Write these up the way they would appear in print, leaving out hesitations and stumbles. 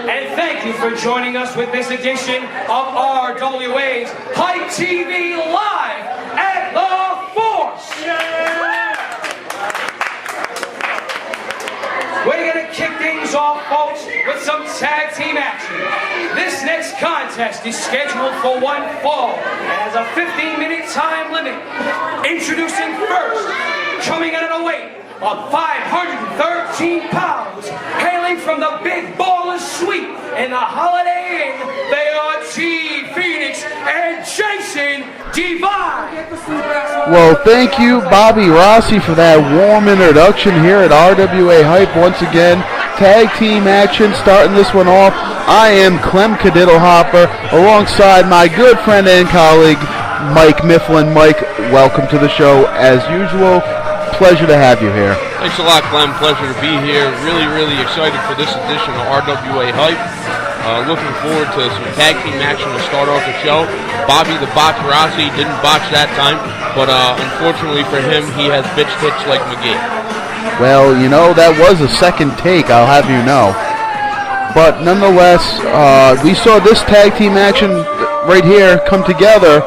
And thank you for joining us with this edition of RWA's Hype TV Live at the Force. We're going to kick things off, folks, with some tag team action. This next contest is scheduled for one fall and has a 15-minute time limit. Introducing first, coming in at a weight of 513 pounds, hailing from the Big Ballers Suite in the Holiday Inn, they are T. Phoenix and Jason Devine. Well, thank you, Bobby Rossi, for that warm introduction here at RWA Hype. Once again, tag team action, starting this one off. I am Clem Cadiddlehopper, alongside my good friend and colleague, Mike Mifflin. Mike, welcome to the show, as usual. Pleasure to have you here. Thanks a lot, Clem. Pleasure to be here. Really excited for this edition of RWA Hype. Looking forward to some tag team action to start off the show. Bobby the Botch Rossi didn't botch that time, but unfortunately for him, he has bitch tits like McGee. Well, you know, that was a second take, I'll have you know. But nonetheless, we saw this tag team action right here come together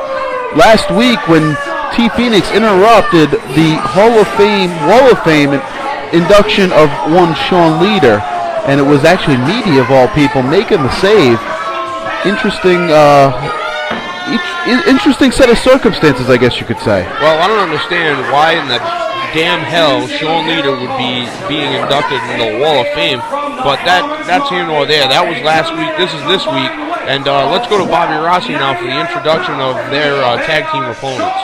last week when T. Phoenix interrupted the Wall of Fame induction of one Sean Leiter, and it was actually Mea-T of all people making the save. Interesting set of circumstances, I guess you could say. Well, I don't understand why in the damn hell Sean Leiter would be being inducted in the Wall of Fame, but that's here nor there. That was last week. This is this week, and let's go to Bobby Rossi now for the introduction of their tag team opponents.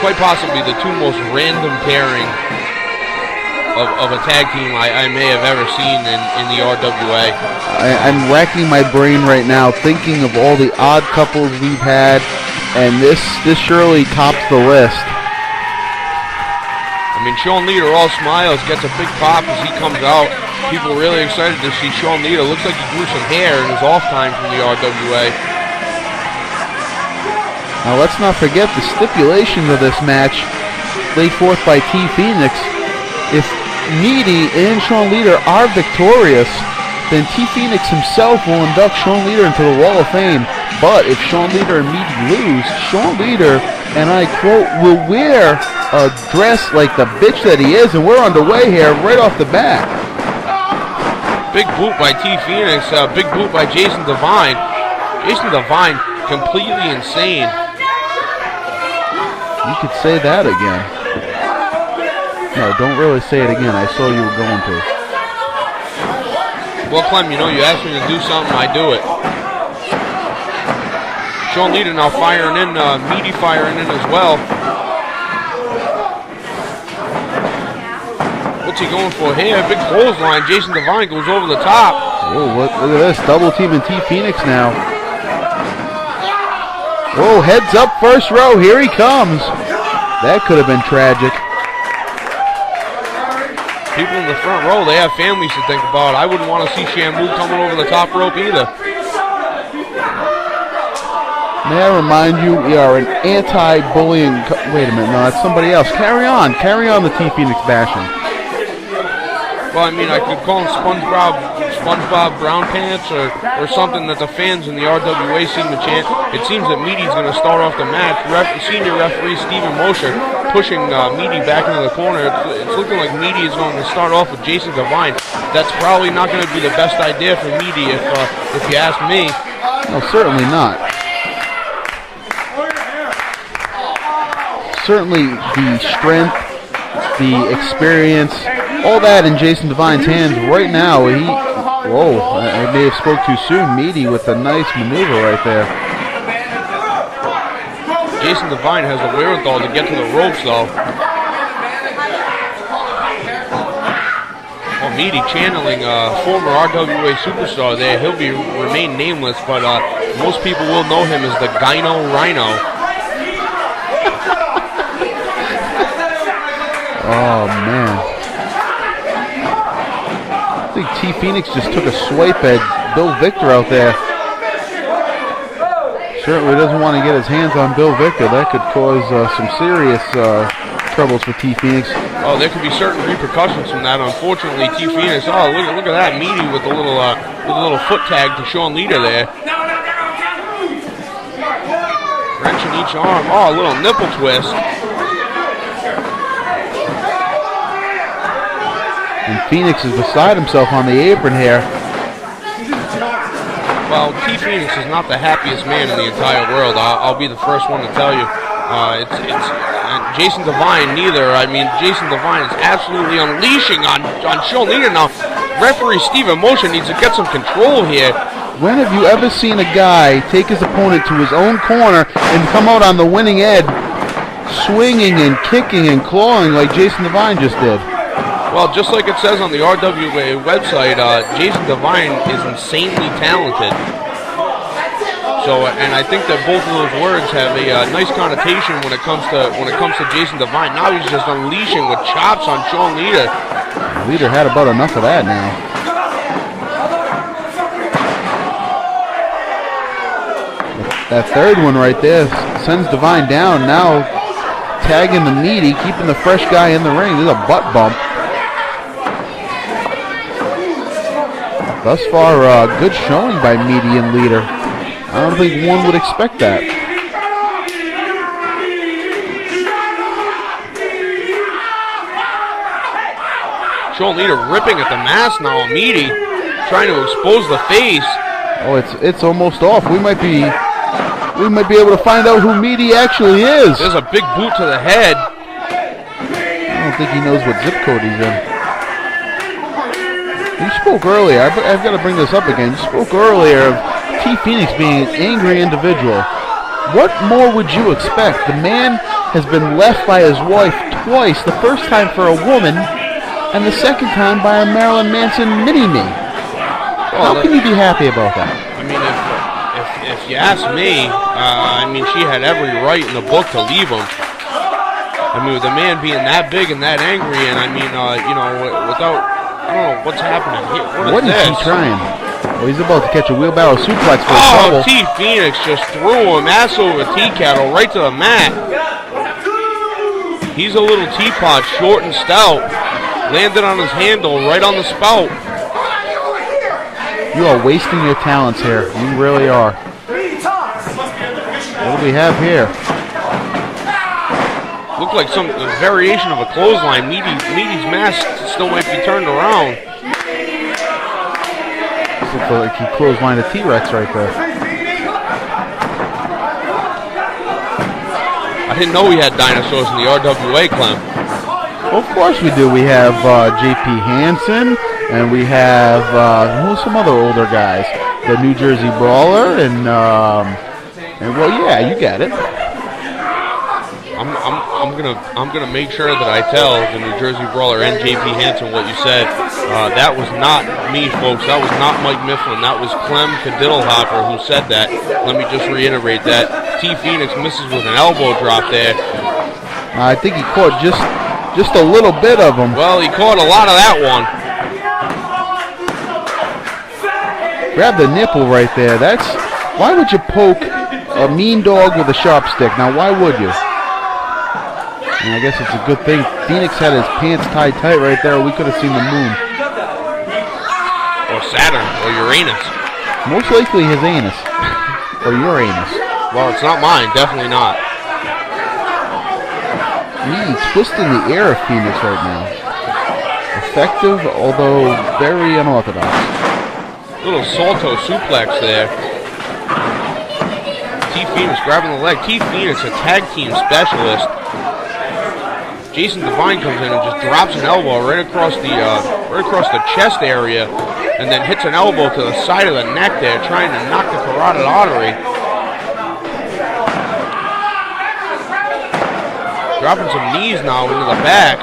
Quite possibly the two most random pairing of a tag team I may have ever seen in the RWA. I'm racking my brain right now thinking of all the odd couples we've had, and this surely tops the list. I mean, Sean Leiter, all smiles, gets a big pop as he comes out. People are really excited to see Sean Leiter. Looks like he grew some hair in his off time from the RWA. Now let's not forget the stipulations of this match laid forth by T. Phoenix. If Mea-T and Sean Leiter are victorious, then T. Phoenix himself will induct Sean Leiter into the Wall of Fame. But if Sean Leiter and Mea-T lose, Sean Leiter, and I quote, will wear a dress like the bitch that he is, and we're underway here right off the bat. Big boot by T. Phoenix, big boot by Jason Devine. Jason Devine, completely insane. You could say that again. No, don't really say it again. I saw you were going to. Well, Clem, you know, you asked me to do something, I do it. Sean Leiter now firing in, Mea-T firing in as well. What's he going for here? Big clothesline. Jason Devine goes over the top. Oh, look at this. Double teaming T. Phoenix now. Oh, heads up, first row. Here he comes. That could have been tragic. People in the front row, they have families to think about. I wouldn't want to see Shamu coming over the top rope either. May I remind you, we are an anti-bullying... Wait a minute, no, that's somebody else. Carry on the T. Phoenix bashing. Well, I mean, I could call him SpongeBob Brown Pants or something that the fans in the RWA seem to chant. It seems that Mea-T's going to start off the match. Senior referee Stephen Mosher pushing Mea-T back into the corner. It's looking like Mea-T is going to start off with Jason Devine. That's probably not going to be the best idea for Mea-T if you ask me. No, certainly not. Certainly the strength, the experience, all that in Jason Devine's hands right now. Whoa, I may have spoke too soon. Mea-T with a nice maneuver right there. Jason Devine has the wherewithal to get to the ropes, though. Well, Mea-T channeling former RWA superstar there. He'll remain nameless, but most people will know him as the Gyno Rhino. Oh, man. I think T. Phoenix just took a swipe at Bill Victor out there. Certainly doesn't want to get his hands on Bill Victor. That could cause some serious troubles for T Phoenix. Oh, there could be certain repercussions from that. Unfortunately, T Phoenix. Oh, look at that Mea-T with the little foot tag to Sean Leiter there. Wrenching each arm. Oh, a little nipple twist. And Phoenix is beside himself on the apron here. Well, T Phoenix is not the happiest man in the entire world. I'll be the first one to tell you. Jason Devine neither. I mean, Jason Devine is absolutely unleashing on Sean Leiter now. Referee Steven Mosher needs to get some control here. When have you ever seen a guy take his opponent to his own corner and come out on the winning edge, swinging and kicking and clawing like Jason Devine just did? Well, just like it says on the RWA website, Jason Devine is insanely talented. So, and I think that both of those words have a nice connotation when it comes to Jason Devine. Now he's just unleashing with chops on Sean Leiter. Leiter had about enough of that now. That third one right there sends Devine down. Now tagging the Mea-T, keeping the fresh guy in the ring. There's a butt bump. Thus far, good showing by Mea-T and Leiter. I don't think one would expect that. Sean Leiter ripping at the mask now on Mea-T, trying to expose the face. Oh, it's almost off. We might be able to find out who Mea-T actually is. There's a big boot to the head. I don't think he knows what zip code he's in. You spoke earlier. I've got to bring this up again. You spoke earlier of T Phoenix being an angry individual. What more would you expect? The man has been left by his wife twice. The first time for a woman, and the second time by a Marilyn Manson mini-me. How can you be happy about that? I mean, if you ask me, I mean, she had every right in the book to leave him. I mean, with the man being that big and that angry, and I mean, you know, without, I don't know what's happening here. What is he trying? Oh, he's about to catch a wheelbarrow suplex for trouble. T Phoenix just threw him ass over tea kettle right to the mat. He's a little teapot, short and stout. Landed on his handle, right on the spout. You are wasting your talents here. You really are. What do we have here? Looked like some variation of a clothesline. Mea-T's mask still might be turned around. This looks like he clotheslined a T-Rex right there. I didn't know we had dinosaurs in the RWA, Clem. Well, of course we do. We have J.P. Hansen, and we have who's some other older guys? The New Jersey Brawler, and well, yeah, you got it. I'm gonna make sure that I tell the New Jersey Brawler and J.P. Hansen what you said. That was not me, folks. That was not Mike Mifflin. That was Clem Cadiddlehopper who said that. Let me just reiterate that. T Phoenix misses with an elbow drop there. I think he caught just a little bit of him. Well, he caught a lot of that one. Grab the nipple right there. Why would you poke a mean dog with a sharp stick? Now, why would you? And I guess it's a good thing Phoenix had his pants tied tight right there. We could have seen the moon. Or Saturn, or Uranus. Most likely his anus. Or Uranus. Well, it's not mine. Definitely not. He's twisting the air of Phoenix right now. Effective, although very unorthodox. Little salto suplex there. T Phoenix grabbing the leg. T Phoenix, a tag team specialist. Jason Devine comes in and just drops an elbow right across the chest area, and then hits an elbow to the side of the neck there, trying to knock the carotid artery. Dropping some knees now into the back.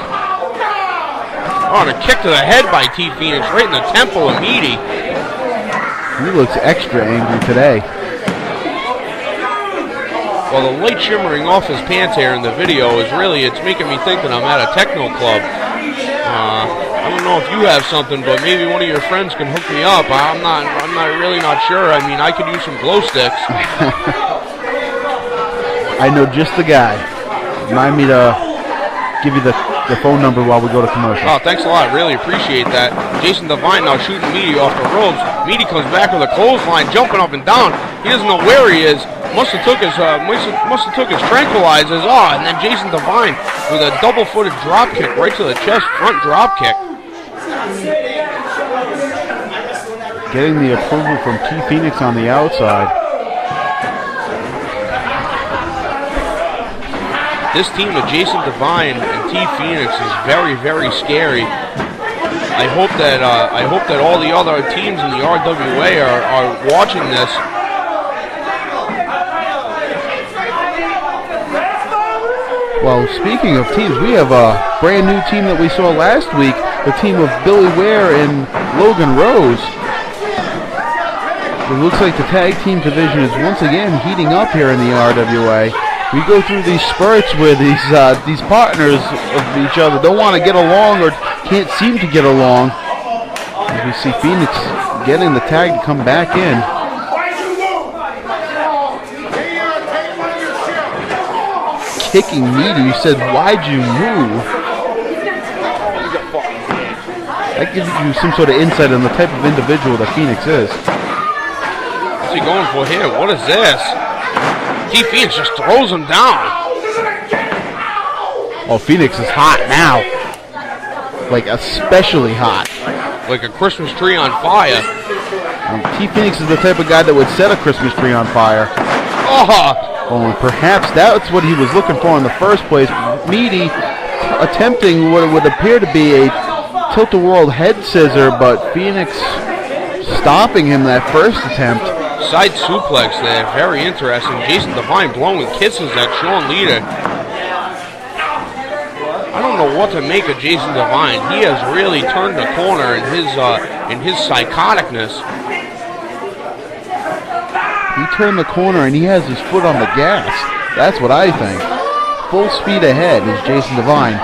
Oh, and a kick to the head by T Phoenix right in the temple of Mea-T. He looks extra angry today. Well, the light shimmering off his pants here in the video it's making me think that I'm at a techno club. I don't know if you have something, but maybe one of your friends can hook me up. I'm really not sure. I mean, I could use some glow sticks. I know just the guy. Remind me to give you the phone number while we go to commercial. Oh, thanks a lot. Really appreciate that. Jason Devine now shooting Mea-T off the ropes. Mea-T comes back with a clothesline, jumping up and down. He doesn't know where he is. Must have took his tranquilizers. Oh, and then Jason Devine with a double-footed drop kick right to the chest, front drop kick. Getting the approval from T Phoenix on the outside. This team of Jason Devine and T Phoenix is very, very scary. I hope that all the other teams in the RWA are watching this. Well, speaking of teams, we have a brand new team that we saw last week, the team of Billy Ware and Logan Rose. It looks like the tag team division is once again heating up here in the RWA. We go through these spurts where these partners of each other don't want to get along or can't seem to get along. As we see Phoenix getting the tag to come back in. Kicking Mea-T, you said, "Why'd you move?" That gives you some sort of insight on the type of individual that Phoenix is. What's he going for here? What is this? T Phoenix just throws him down. Oh, Phoenix is hot now. Like, especially hot. Like a Christmas tree on fire. T Phoenix is the type of guy that would set a Christmas tree on fire. Oh, and perhaps that's what he was looking for in the first place. Mea-T attempting what would appear to be a tilt-a-world head scissor, but Phoenix stopping him that first attempt. Side suplex there, very interesting. Jason Devine blowing kisses at Sean Leiter. I don't know what to make of Jason Devine. He has really turned the corner in his psychoticness. He turned the corner and he has his foot on the gas. That's what I think. Full speed ahead is Jason Devine.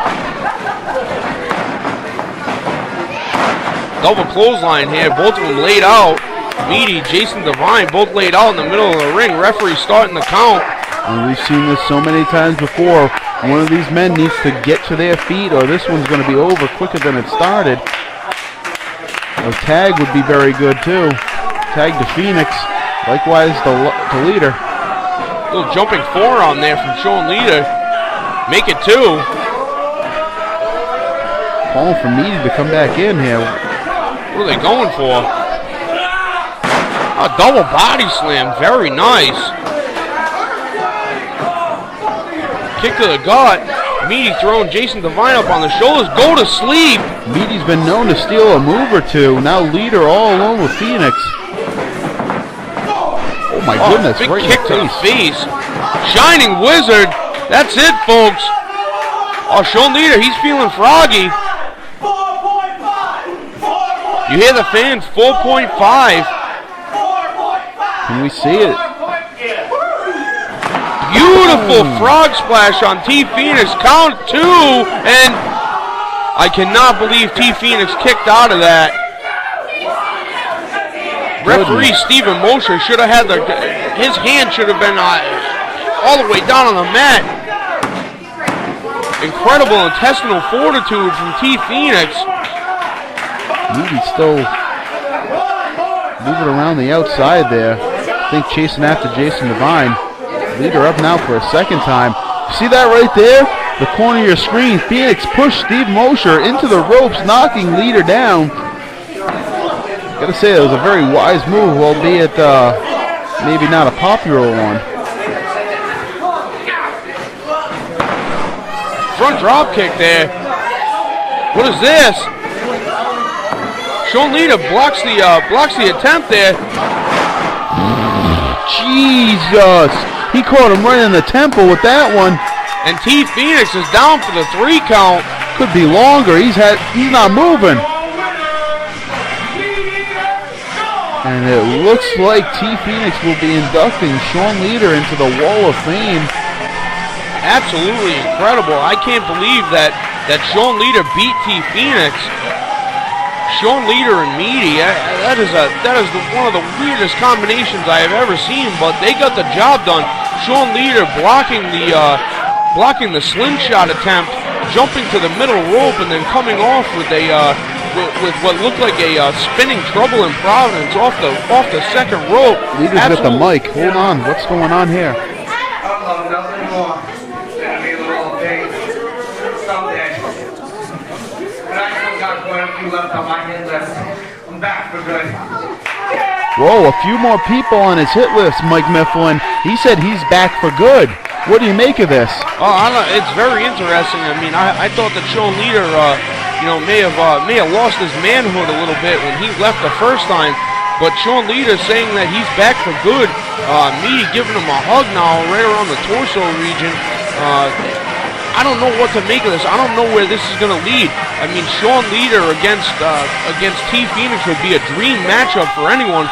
Double clothesline here, both of them laid out. Mea-T, Jason Devine, both laid out in the middle of the ring. Referee starting the count. And we've seen this so many times before. One of these men needs to get to their feet or this one's going to be over quicker than it started. A tag would be very good too. Tag to Phoenix. Likewise to Leiter. Little jumping forearm there from Sean Leiter. Make it two. Calling for Mea-T to come back in here. What are they going for? A double body slam, very nice. Kick to the gut. Mea-T throwing Jason Devine up on the shoulders. Go to sleep. Mea-T's been known to steal a move or two. Now Leiter all alone with Phoenix. Oh my goodness! Big right kick in to the face. Shining Wizard. That's it, folks. Oh, Sean Leiter, he's feeling froggy. You hear the fans, 4.5. Can we see it? Beautiful frog splash on T Phoenix. Count two, and I cannot believe T Phoenix kicked out of that. Referee Stephen Mosher should have had his hand should have been all the way down on the mat. Incredible intestinal fortitude from T Phoenix. Mea-T still moving around the outside there. I think chasing after Jason Devine. Leiter up now for a second time. See that right there? The corner of your screen. Phoenix pushed Steve Mosher into the ropes, knocking Leiter down. Gotta say, it was a very wise move, albeit maybe not a popular one. Front drop kick there. What is this? Sean Leiter blocks the attempt there. Jesus! He caught him right in the temple with that one. And T Phoenix is down for the 3 count. Could be longer. He's not moving. And it looks like T Phoenix will be inducting Sean Leiter into the Wall of Fame. Absolutely incredible. I can't believe that Sean Leiter beat T Phoenix. Sean Leiter and Mea-T, that is one of the weirdest combinations I have ever seen, but they got the job done. Sean Leiter blocking the slingshot attempt jumping to the middle rope and then coming off with a with what looked like a spinning trouble in Providence off the second rope. Leiter's got the mic. Hold on. What's going on here? Nothing more. That'll be a little thing. Someday. But I still got quite a few left on my hit list. I'm back for good. Whoa, a few more people on his hit list, Mike Mifflin. He said he's back for good. What do you make of this? Oh, I don't know. It's very interesting. I mean, I thought that Sean Leiter, may have lost his manhood a little bit when he left the first time. But Sean Leiter saying that he's back for good. Me giving him a hug now right around the torso region. I don't know what to make of this. I don't know where this is going to lead. I mean, Sean Leiter against T Phoenix would be a dream matchup for anyone.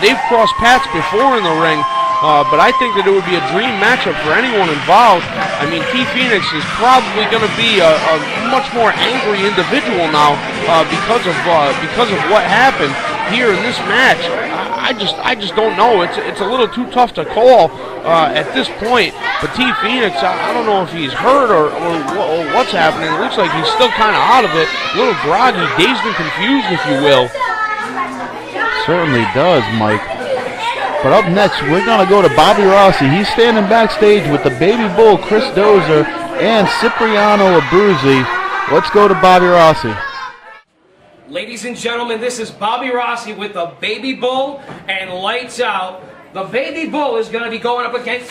They've crossed paths before in the ring. But I think that it would be a dream matchup for anyone involved. I mean, T Phoenix is probably going to be a much more angry individual now because of what happened here in this match. I just don't know. It's a little too tough to call at this point. But T Phoenix, I don't know if he's hurt or what's happening. It looks like he's still kind of out of it, a little groggy, dazed and confused, if you will. Certainly does, Mike. But up next, we're going to go to Bobby Rossi. He's standing backstage with the Baby Bull, Chris Dozer, and Cipriano Abruzzi. Let's go to Bobby Rossi. Ladies and gentlemen, this is Bobby Rossi with the Baby Bull and Lights Out. The Baby Bull is going to be going up against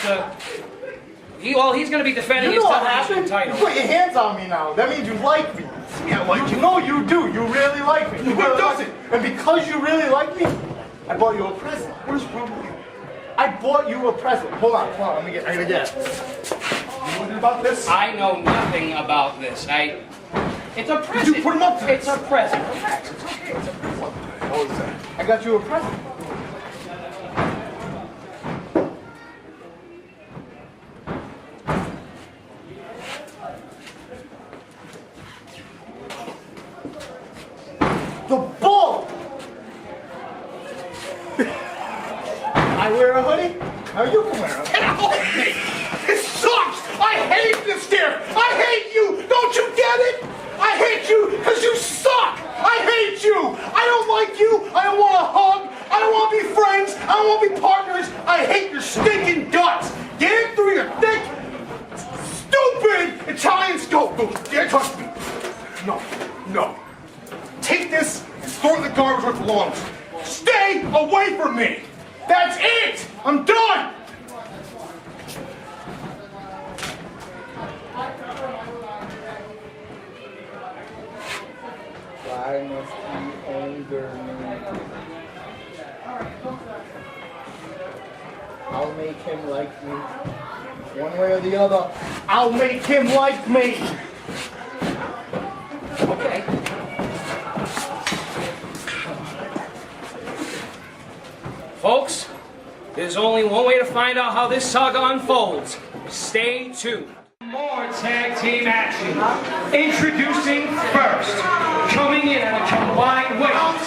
he's going to be defending his television title. You put your hands on me now. That means you like me. Yeah, like you know you do. You really like me. Who doesn't? And because you really like me, I bought you a present. What is wrong with you? I bought you a present. Hold on. Let me get it. You know about this? I know nothing about this. It's a present. Did you put him up to It's a present. Relax. It's okay. It's a present. What was that? I got you a present. The bull! I wear a hoodie? How you can wear a hoodie? Get out of me! It sucks! I hate this here! I hate you! Don't you get it? I hate you because you suck! I hate you! I don't like you! I don't want to hug! I don't want to be friends! I don't want to be partners! I hate your stinking guts! Get it through your thick, stupid Italian skull! Don't dare touch me! No. Take this and throw it in the garbage where it belongs. Stay away from me! That's it! I'm done! Why must he anger me? I'll make him like me. One way or the other, I'll make him like me! Okay. Folks, there's only one way to find out how this saga unfolds. Stay tuned. More tag team action. Introducing first, coming in at a combined weight of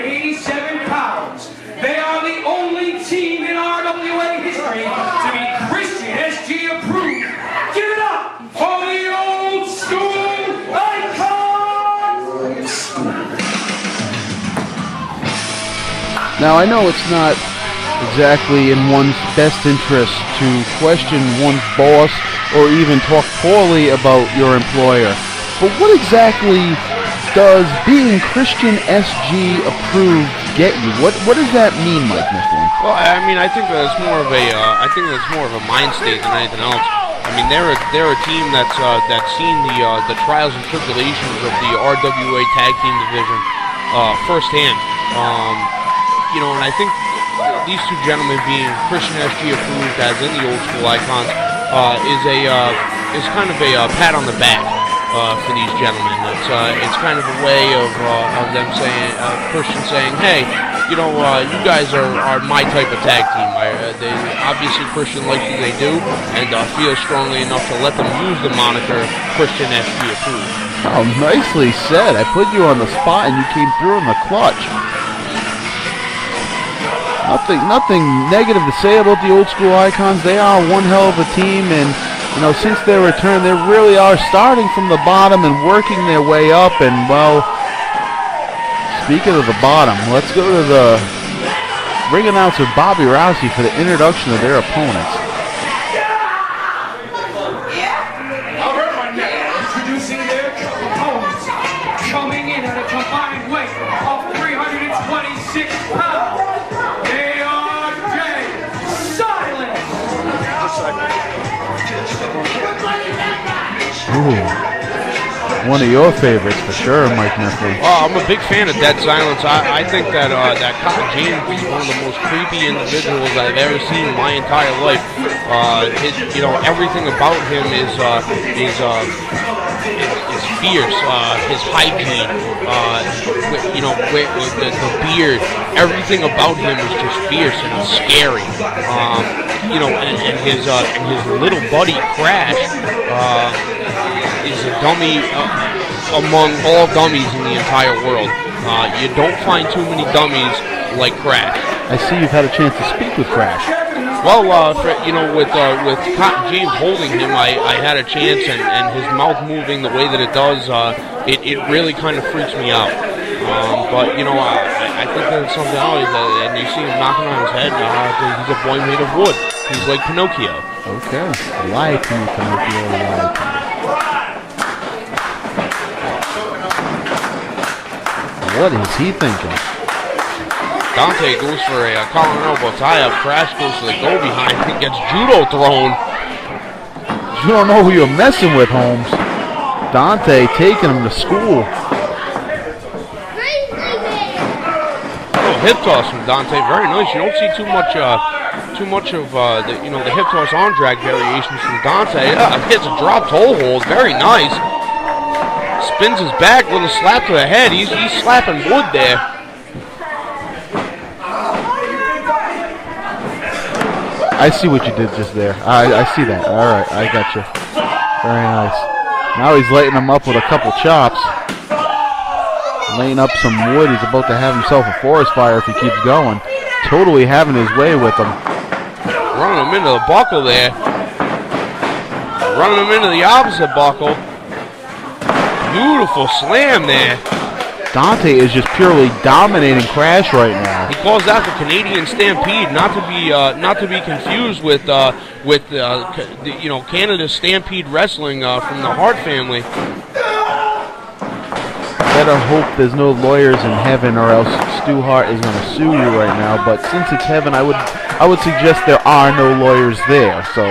487 pounds. They are the only team in RWA history to be Christian SG approved. Give it up for the old school icons! Now, I know it's not exactly in one's best interest to question one's boss or even talk poorly about your employer. But what exactly does being Christian SG approved get you? What does that mean, Mike Mifflin? Well, I mean, I think that it's more of a mind state than anything else. I mean, they're a team that's seen the trials and tribulations of the RWA tag team division firsthand. And I think these two gentlemen being Christian SG approved, as in the old school icons, is kind of a pat on the back for these gentlemen. It's kind of a way of them saying, Christian saying, hey, you guys are my type of tag team. Obviously Christian likes what they do and feels strongly enough to let them use the moniker Christian SG approved. Oh, nicely said. I put you on the spot and you came through in the clutch. Nothing negative to say about the old school icons. They are one hell of a team, and you know, since their return, they really are starting from the bottom and working their way up. And, well, speaking of the bottom, let's go to the ring announcer Bobby Rousey for the introduction of their opponents. Introducing their opponents, coming in at a combined weight of 326 pounds. They are Jay Silent. Ooh, one of your favorites for sure, Mike Nestle. Oh, I'm a big fan of Dead Silence. I think that that Cotton James is one of the most creepy individuals I've ever seen in my entire life. You know, everything about him is fierce. His hygiene, you know, with the beard, everything about him is just fierce and scary. You know, and his little buddy Crash is a dummy among all dummies in the entire world. You don't find too many dummies like Crash. I see you've had a chance to speak with Crash. Well, you know, with Cotton James holding him, I had a chance, and his mouth moving the way that it does, it really kind of freaks me out. But, you know, I think that it's something else, and you see him knocking on his head, he's a boy made of wood. He's like Pinocchio. Okay. Lie to me, Pinocchio, lie to me. What is he thinking? Dante goes for a collar and elbow tie-up. Crash goes for the go-behind and gets judo thrown. You don't know who you're messing with, Holmes. Dante taking him to school. Oh, hip toss from Dante, very nice. You don't see too much of the hip toss arm drag variations from Dante. Hits a drop toe hold, very nice. Spins his back, little slap to the head. He's slapping wood there. I see what you did just there. I see that. All right, I got you. Very nice. Now he's lighting him up with a couple chops. Laying up some wood. He's about to have himself a forest fire if he keeps going. Totally having his way with him. Running him into the buckle there. Running him into the opposite buckle. Beautiful slam there. Dante is just purely dominating Crash right now. He calls that the Canadian Stampede, not to be confused with you know, Canada's Stampede Wrestling from the Hart family. Better hope there's no lawyers in heaven, or else Stu Hart is going to sue you right now. But since it's heaven, I would suggest there are no lawyers there. So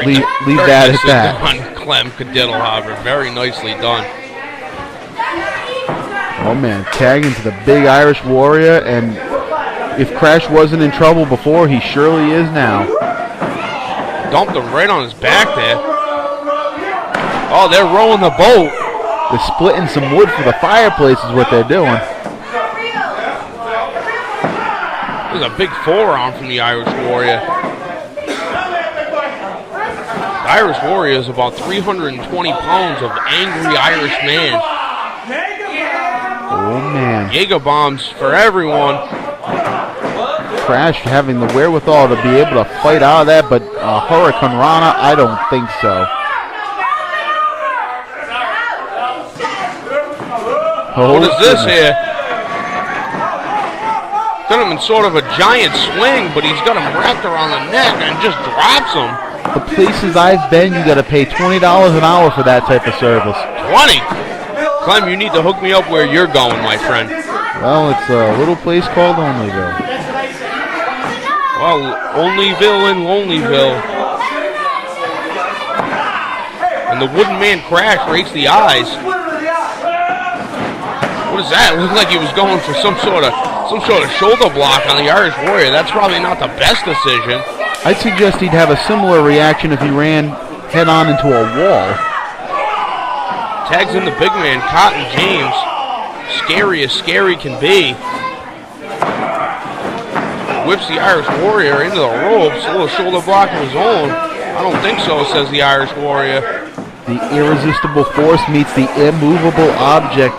leave that at that. Done, Clem Cadiddlehaber. Very nicely done. Oh man, tagging to the big Irish Warrior, and if Crash wasn't in trouble before, he surely is now. Dumped him right on his back there. Oh, they're rowing the boat. They're splitting some wood for the fireplace is what they're doing. There's a big forearm from the Irish Warrior. The Irish Warrior is about 320 pounds of angry Irish man. Oh man. Jaeger bombs for everyone. Crash having the wherewithal to be able to fight out of that, but Hurricane Rana, I don't think so. What is this here? Done him in sort of a giant swing, but he's got him wrapped around the neck and just drops him. The places I've been, you got to pay $20 an hour for that type of service. 20? Clem, you need to hook me up where you're going, my friend. Well, it's a little place called Onlyville. Well, Onlyville and Lonelyville. And the wooden man Crash rakes the eyes. What is that? It looked like he was going for some sort of shoulder block on the Irish Warrior. That's probably not the best decision. I'd suggest he'd have a similar reaction if he ran head-on into a wall. Tags in the big man, Cotton James. Scary as scary can be. Whips the Irish Warrior into the ropes. A little shoulder block of his own. I don't think so, says the Irish Warrior. The irresistible force meets the immovable object.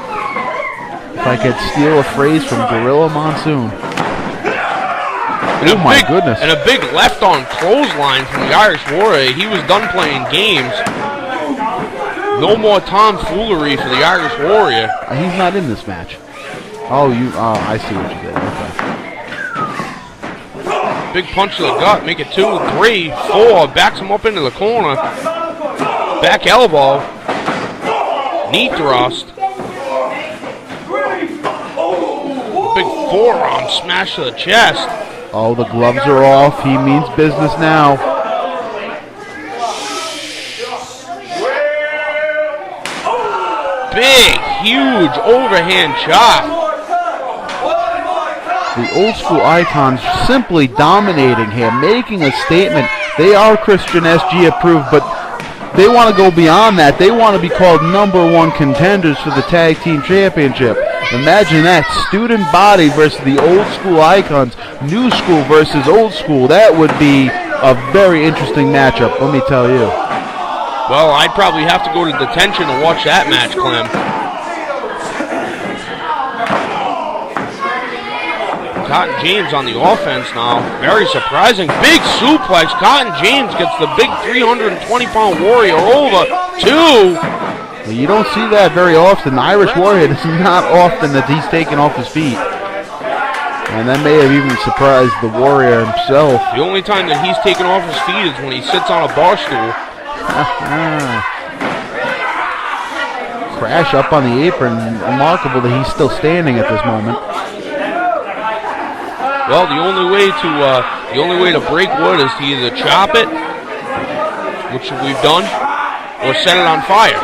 If I could steal a phrase from Gorilla Monsoon. Oh my goodness. And a big left arm clothesline from the Irish Warrior. He was done playing games. No more tomfoolery for the Irish Warrior. He's not in this match. Oh, I see what you did. Okay. Big punch to the gut. Make it 2, 3, 4. Backs him up into the corner. Back elbow. Knee thrust. Big forearm smash to the chest. Oh, the gloves are off. He means business now. Big, huge overhand chop. The old school icons simply dominating here, making a statement. They are Christian SG approved, but they want to go beyond that. They want to be called #1 contenders for the Tag Team Championship. Imagine that, student body versus the old school icons, new school versus old school. That would be a very interesting matchup, let me tell you. Well, I'd probably have to go to detention to watch that match, Clem. Cotton James on the offense now. Very surprising. Big suplex. Cotton James gets the big 320-pound Warrior over. 2. You don't see that very often. The Irish Warrior, it's not often that he's taken off his feet. And that may have even surprised the Warrior himself. The only time that he's taken off his feet is when he sits on a bar stool. Crash up on the apron. Remarkable that he's still standing at this moment. Well, the only way to break wood is to either chop it, which we've done, or set it on fire.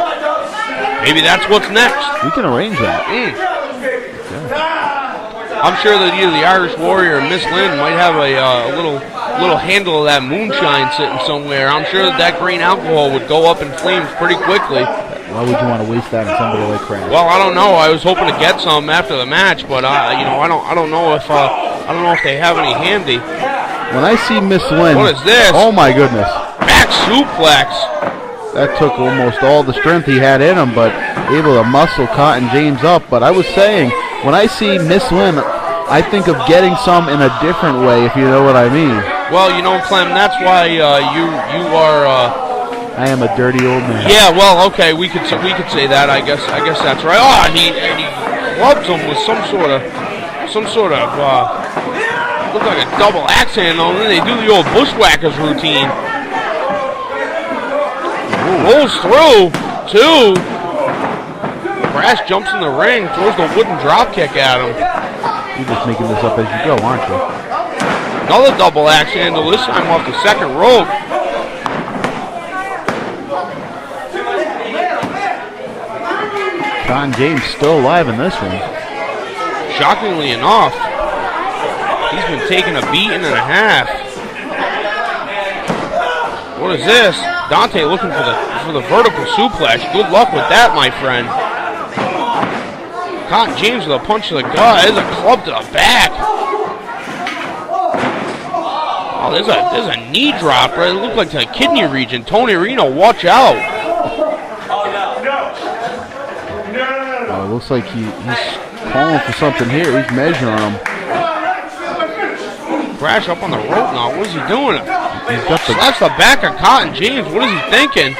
Maybe that's what's next. We can arrange that. Okay. I'm sure that either the Irish Warrior or Miss Lynn might have a little handle of that moonshine sitting somewhere. I'm sure that green alcohol would go up in flames pretty quickly. Why would you want to waste that on somebody like Crash? Well, I don't know. I was hoping to get some after the match, but I don't know if they have any handy. When I see Miss Lynn, what is this? Oh my goodness! Back suplex. That took almost all the strength he had in him, but able to muscle Cotton James up. But I was saying, when I see Miss Lynn, I think of getting some in a different way, if you know what I mean. Well, Clem, that's why you are. I am a dirty old man. Yeah, well, okay, we could say that. I guess that's right. Oh, and he clubs him with some sort of look like a double axe handle, and then they do the old bushwhackers routine. Rolls through. 2. Crash jumps in the ring, throws the wooden drop kick at him. You're just making this up as you go, aren't you? Another double axe handle, this time off the second rope. Cotton James still alive in this one. Shockingly enough, he's been taking a beating and a half. What is this? Dante looking for the vertical suplex. Good luck with that, my friend. Cotton James with a punch to the gut. There's a club to the back. Oh, there's a knee drop right. It looked like to the kidney region. Tony Reno, watch out. It looks like he's calling for something here. He's measuring him. Crash up on the rope now. What is he doing? He's got the... Slaps the back of Cotton James. What is he thinking?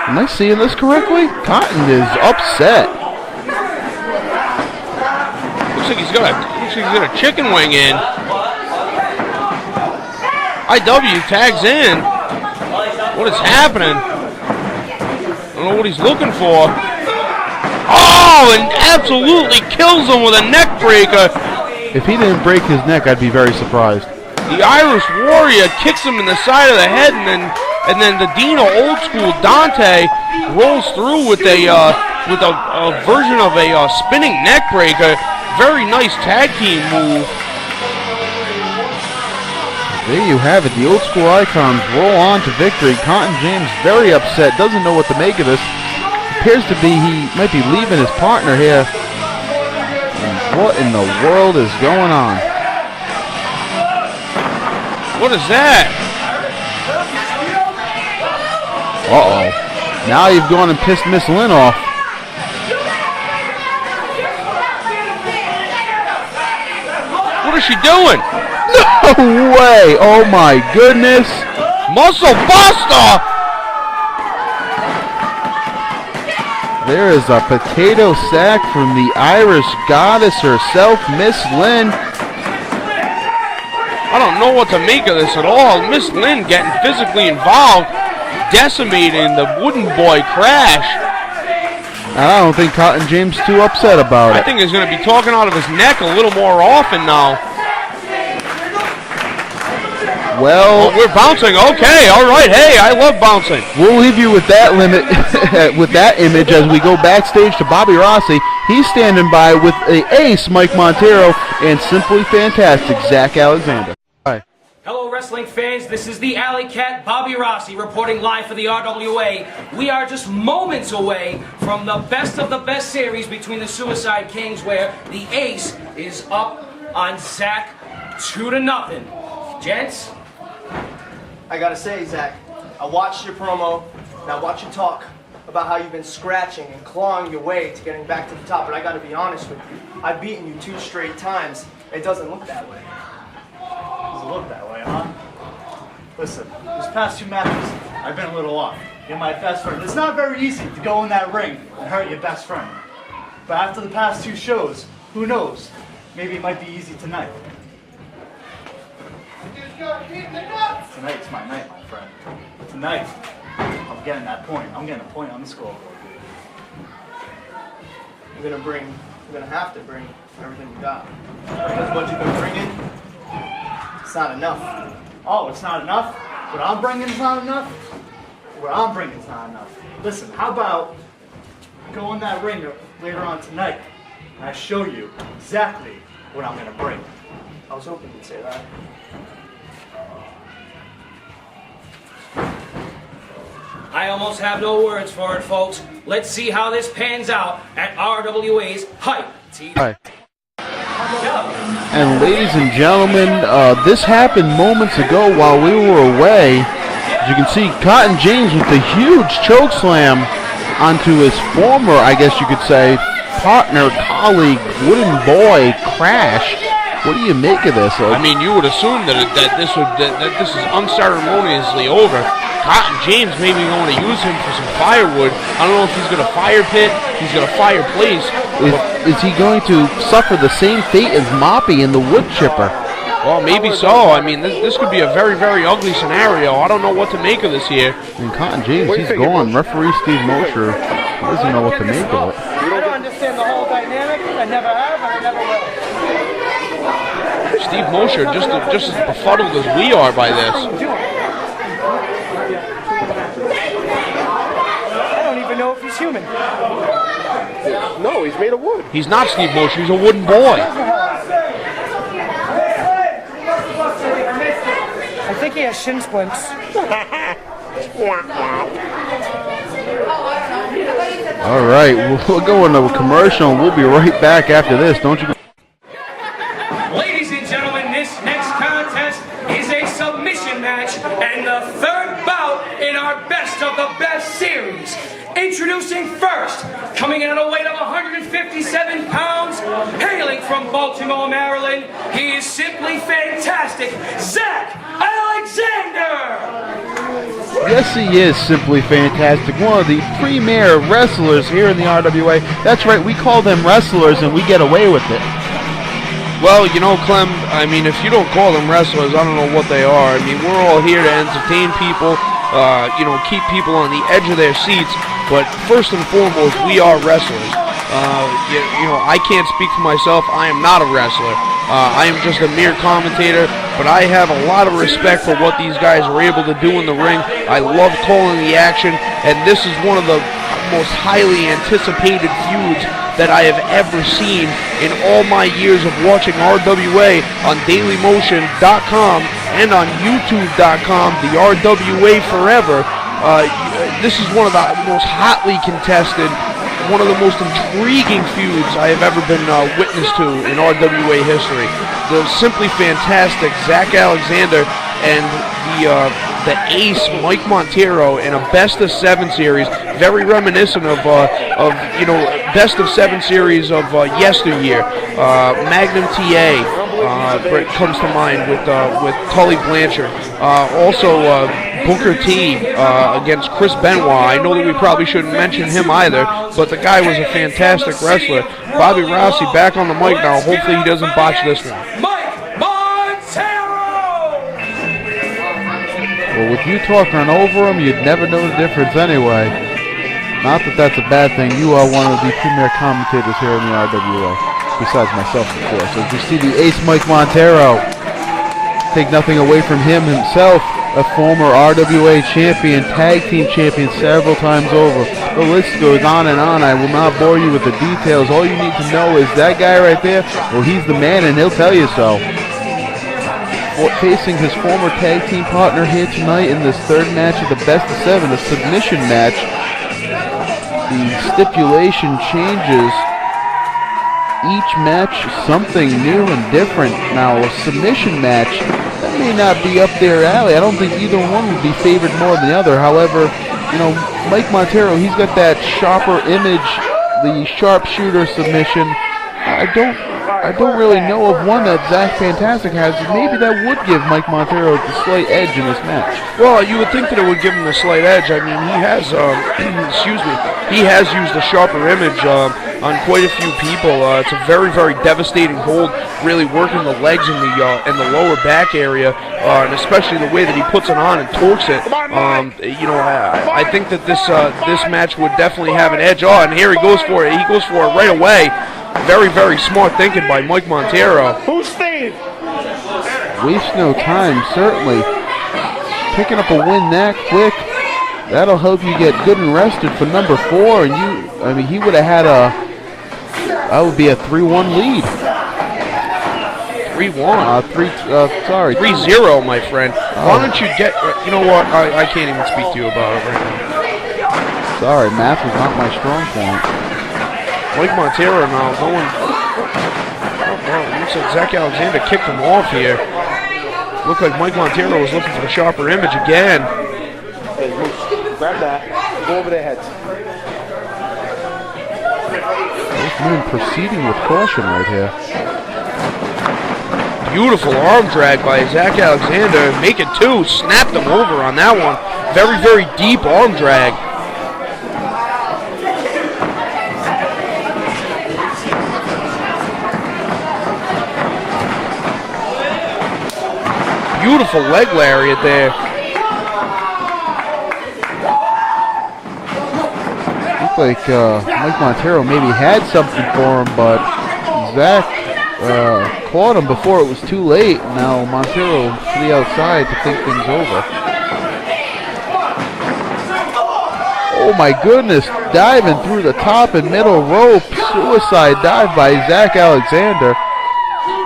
Am I seeing this correctly? Cotton is upset. Looks like he's got a chicken wing in. IW tags in. What is happening? I don't know what he's looking for. Oh, and absolutely kills him with a neck breaker. If he didn't break his neck, I'd be very surprised. The Irish Warrior kicks him in the side of the head, and then the Dino old school Dante rolls through with a version of a spinning neck breaker. Very nice tag team move. There you have it. The old school icons roll on to victory. Cotton James very upset, doesn't know what to make of this. Appears to be he might be leaving his partner here. And what in the world is going on? What is that? Uh-oh. Now you've gone and pissed Miss Lynn off. What is she doing? No way! Oh my goodness! Muscle Buster! There is a potato sack from the Irish goddess herself, Miss Lynn. I don't know what to make of this at all. Miss Lynn getting physically involved, decimating the wooden boy Crash. I don't think Cotton James too upset about it. I think he's going to be talking out of his neck a little more often now. Well, we're bouncing. Okay, all right. Hey, I love bouncing. We'll leave you with that with that image as we go backstage to Bobby Rossi. He's standing by with the ace Mike Montero and simply fantastic Zach Alexander. Hi. Hello, wrestling fans. This is the Alley Cat, Bobby Rossi, reporting live for the RWA. We are just moments away from the best of the best series between the Suicide Kings, where the ace is up on Zach 2-0. Gents? I gotta say, Zach, I watched your promo, now watch you talk about how you've been scratching and clawing your way to getting back to the top, but I gotta be honest with you. I've beaten you 2 straight times. It doesn't look that way. Does it look that way, huh? Listen, these past 2 matches, I've been a little off. You're my best friend. It's not very easy to go in that ring and hurt your best friend. But after the past 2 shows, who knows? Maybe it might be easy tonight. Tonight's my night, my friend. Tonight, I'm getting that point. I'm getting a point on the scoreboard. You're gonna have to bring everything you got. Because what you've been bringing, it's not enough. Oh, it's not enough? What I'm bringing is not enough? What I'm bringing is not enough. Listen, how about go in that ring later on tonight, and I show you exactly what I'm gonna bring. I was hoping you'd say that. I almost have no words for it, folks. Let's see how this pans out at RWA's Hype TV. Hi. And ladies and gentlemen, this happened moments ago while we were away. As you can see, Cotton James with a huge choke slam onto his former, I guess you could say, partner, colleague, wooden boy, Crash. What do you make of this? I mean, you would assume that this is unceremoniously over. Cotton James may be going to use him for some firewood. I don't know if he's going to fire pit, he's going to fireplace. Is he going to suffer the same fate as Moppy in the wood chipper? Well, maybe so. I mean, this could be a very, very ugly scenario. I don't know what to make of this here. And Cotton James, he's going. Referee Steve Mosher, he doesn't know what to make of it. I don't understand the whole dynamic. I never have, and I never will. Steve Mosher just as befuddled as we are by this. I don't even know if he's human. No, he's made of wood. He's not Steve Mosher, he's a wooden boy. I think he has shin splints. All right, we'll go into a commercial and we'll be right back after this. Don't you? Ladies and gentlemen, this next contest is a submission match and the 3rd bout in our best of the best series. Introducing first, coming in at a weight of 157 pounds, hailing from Baltimore, Maryland, he is simply fantastic, Zach Alexander! Yes, he is simply fantastic. One of the premier wrestlers here in the RWA. That's right, we call them wrestlers and we get away with it. Well, you know, Clem, I mean, if you don't call them wrestlers, I don't know what they are. I mean, we're all here to entertain people, keep people on the edge of their seats, but first and foremost, we are wrestlers. I can't speak for myself. I am not a wrestler. I am just a mere commentator, but I have a lot of respect for what these guys are able to do in the ring. I love calling the action, and this is one of the most highly anticipated feuds that I have ever seen in all my years of watching RWA on DailyMotion.com and on YouTube.com, the RWA Forever. This is one of the most hotly contested, one of the most intriguing feuds I have ever been witness to in RWA history. The simply fantastic Zach Alexander and the the ace Mike Montero in a best-of-7 series, very reminiscent of best of 7 series of yesteryear. Magnum TA comes to mind with Tully Blanchard. Also Booker T against Chris Benoit. I know that we probably shouldn't mention him either, but the guy was a fantastic wrestler. Bobby Rousey back on the mic now. Hopefully he doesn't botch this one. Mike Montero! Well, with you talking over him, you'd never know the difference anyway. Not that that's a bad thing. You are one of the premier commentators here in the RWA, besides myself, of course. As you see the ace Mike Montero, take nothing away from him himself, a former RWA champion, tag team champion several times over. The list goes on and on. I will not bore you with the details. All you need to know is that guy right there, well, he's the man and he'll tell you so. Facing his former tag team partner here tonight in this third match of the best of 7, a submission match. The stipulation changes each match something new and different. Now, a submission match, that may not be up their alley. I don't think either one would be favored more than the other. However, Mike Montero, he's got that sharper image, the sharpshooter submission. I don't really know of one that Zach Fantastic has. Maybe that would give Mike Montero the slight edge in this match. Well, you would think that it would give him the slight edge. I mean, he has, he has used a sharper image on quite a few people. It's a very, very devastating hold, really working the legs in the lower back area, and especially the way that he puts it on and torques it. I think that this match would definitely have an edge. Oh, and here he goes for it. He goes for it right away. Very, very smart thinking by Mike Montero. Who's Steve? Waste no time, certainly. Picking up a win that quick, that'll help you get good and rested for number 4. And he would have had that would be a 3-1 lead. 3-1? 3-0, my friend. Why don't you get, you know what, I can't even speak to you about it right now. Sorry, math was not my strong point. Mike Montero now going. Looks like Zach Alexander kicked him off here. Looked like Mike Montero was looking for the sharper image again. Hey, grab that. Go over their heads. Both men proceeding with caution right here. Beautiful arm drag by Zach Alexander. Make it 2. Snapped him over on that one. Very, very deep arm drag. Beautiful leg lariat there. Looked like Mike Montero maybe had something for him, but Zach caught him before it was too late. Now Montero to the outside to think things over. Oh my goodness, diving through the top and middle rope. Suicide dive by Zach Alexander.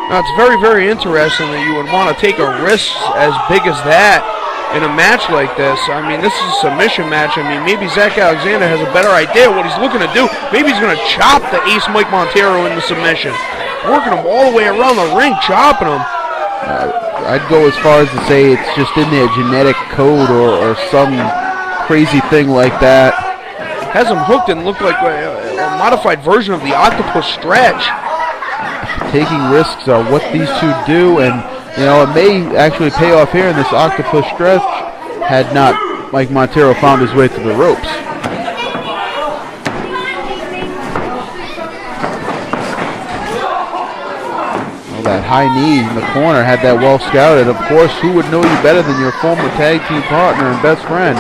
Now, it's very, very interesting that you would want to take a risk as big as that in a match like this. I mean, this is a submission match. I mean, maybe Zach Alexander has a better idea what he's looking to do. Maybe he's going to chop the ace Mike Montero into submission. Working him all the way around the ring, chopping him. I'd go as far as to say it's just in their genetic code or some crazy thing like that. Has him hooked and looked like a modified version of the octopus stretch. Taking risks are what these two do, and it may actually pay off here in this octopus stretch had not Mike Montero found his way to the ropes. Well, that high knee in the corner had that well scouted. Of course, who would know you better than your former tag team partner and best friend?